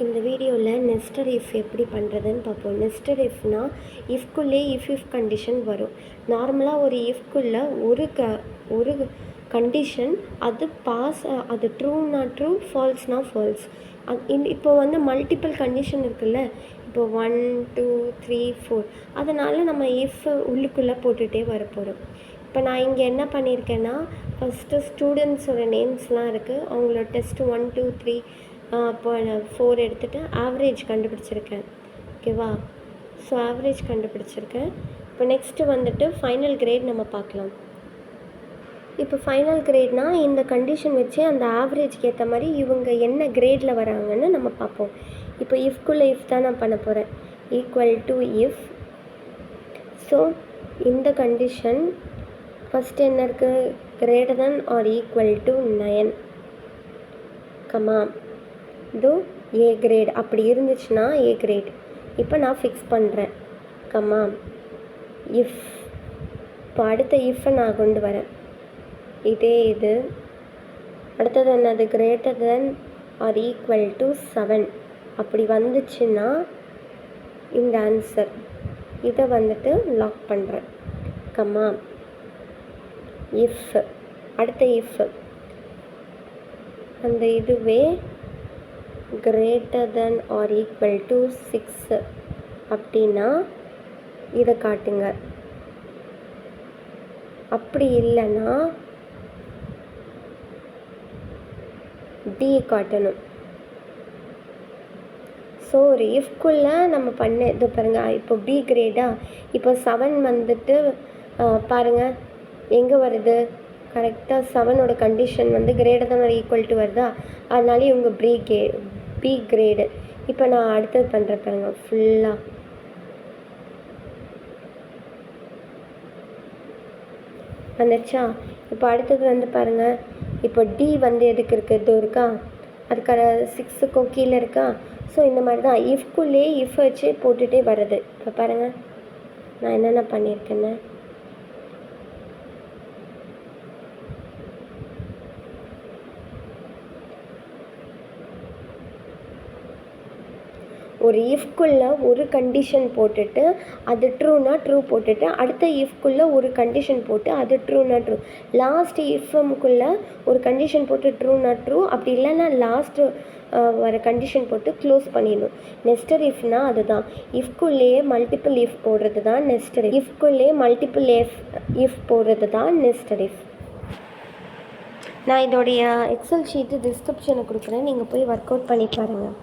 இந்த வீடியோவில் nested if எப்படி பண்ணுறதுன்னு பார்ப்போம். நெஸ்டட் இஃப்னா இஃப்குள்ளே இஃப் கண்டிஷன் வரும். நார்மலாக ஒரு இஃப்குள்ளே ஒரு கண்டிஷன் அது அது ட்ரூனா ட்ரூ, ஃபால்ஸ்னா ஃபால்ஸ். இப்போ மல்டிபிள் கண்டிஷன் இருக்குல்ல, இப்போ 1 2 3 4, அதனால் நம்ம இஃப் உள்ளுக்குள்ளே போட்டுகிட்டே வரப்போகிறோம். இப்போ நான் இங்கே என்ன பண்ணியிருக்கேன்னா, ஃபஸ்ட்டு ஸ்டூடெண்ட்ஸோட நேம்ஸ்லாம் இருக்குது, அவங்களோட டெஸ்ட் 1 2 3 இப்போ 4 எடுத்துகிட்டு ஆவரேஜ் கண்டுபிடிச்சிருக்கேன். ஓகேவா? ஸோ ஆவரேஜ் கண்டுபிடிச்சிருக்கேன். இப்போ நெக்ஸ்ட்டு ஃபைனல் கிரேட் நம்ம பார்க்கலாம். இப்போ ஃபைனல் கிரேட்னால் இந்த கண்டிஷன் வச்சு அந்த ஆவரேஜ்க்கு ஏற்ற மாதிரி இவங்க என்ன கிரேடில் வராங்கன்னு நம்ம பார்ப்போம். இப்போ இஃப்குள்ளே இஃப் தான் நான் பண்ண போகிறேன். Equal to if. ஸோ இந்த கண்டிஷன் ஃபஸ்ட்டு என்ன இருக்குது? Greater than or equal to 9, comma இதோ ஏ கிரேட். அப்படி இருந்துச்சுன்னா ஏ கிரேட். இப்போ நான் ஃபிக்ஸ் பண்ணுறேன், கமா இஃப். இப்போ அடுத்த இஃப்பை நான் கொண்டு வரேன். இதே இது அடுத்தது என்னது? Greater than or equal to 7. அப்படி வந்துச்சுன்னா இந்த ஆன்சர். இதை லாக் பண்ணுறேன், கமா இஃப். அடுத்த இஃப் அந்த இதுவே greater than or equal to 6 அப்படின்னா இதை காட்டுங்க. அப்படி இல்லைன்னா டி காட்டணும். ஸோ ஒரு இஃப்குள்ளே நம்ம இது பாருங்கள். இப்போ பி கிரேடா, இப்போ 7 பாருங்கள் எங்கே வருது? கரெக்டாக 7ஓட condition greater than or equal to வருதா? அதனால இவங்க பி கிரேடு. இப்போ நான் அடுத்தது பண்ணுறேன் பாருங்கள். ஃபுல்லாக வந்துச்சா? இப்போ அடுத்தது பாருங்கள். இப்போ டி எதுக்கு இருக்குது? இது இருக்கா, அதுக்கான 6க்கும் கீழே இருக்கா? ஸோ இந்த மாதிரி தான் இஃப்குள்ளே இஃப் வச்சு போட்டுகிட்டே வருது. இப்போ பாருங்கள் நான் என்னென்ன பண்ணியிருக்கேன்னு. ஒரு இஃப்குள்ளே ஒரு கண்டிஷன் போட்டுட்டு அது ட்ரூனா ட்ரூ போட்டுட்டு அடுத்த இஃப்குள்ளே ஒரு கண்டிஷன் போட்டு அது ட்ரூனா ட்ரூ, லாஸ்ட் இஃப்குள்ளே ஒரு கண்டிஷன் போட்டு ட்ரூனா ட்ரூ, அப்படி இல்லைன்னா லாஸ்ட்டு வர கண்டிஷன் போட்டு க்ளோஸ் பண்ணிடணும். நெஸ்டட் இஃப்னா அதுதான். இஃப்குள்ளேயே மல்டிபிள் இஃப் போடுறது தான் நெஸ்டட். இஃப்குள்ளேயே மல்டிபிள் இஃப் போடுறது தான் நெஸ்டட் இஃப். நான் இதோடைய எக்ஸல் ஷீட்டு டிஸ்கிரிப்ஷனை கொடுக்குறேன், நீங்கள் போய் ஒர்க் அவுட் பண்ணி பாருங்கள்.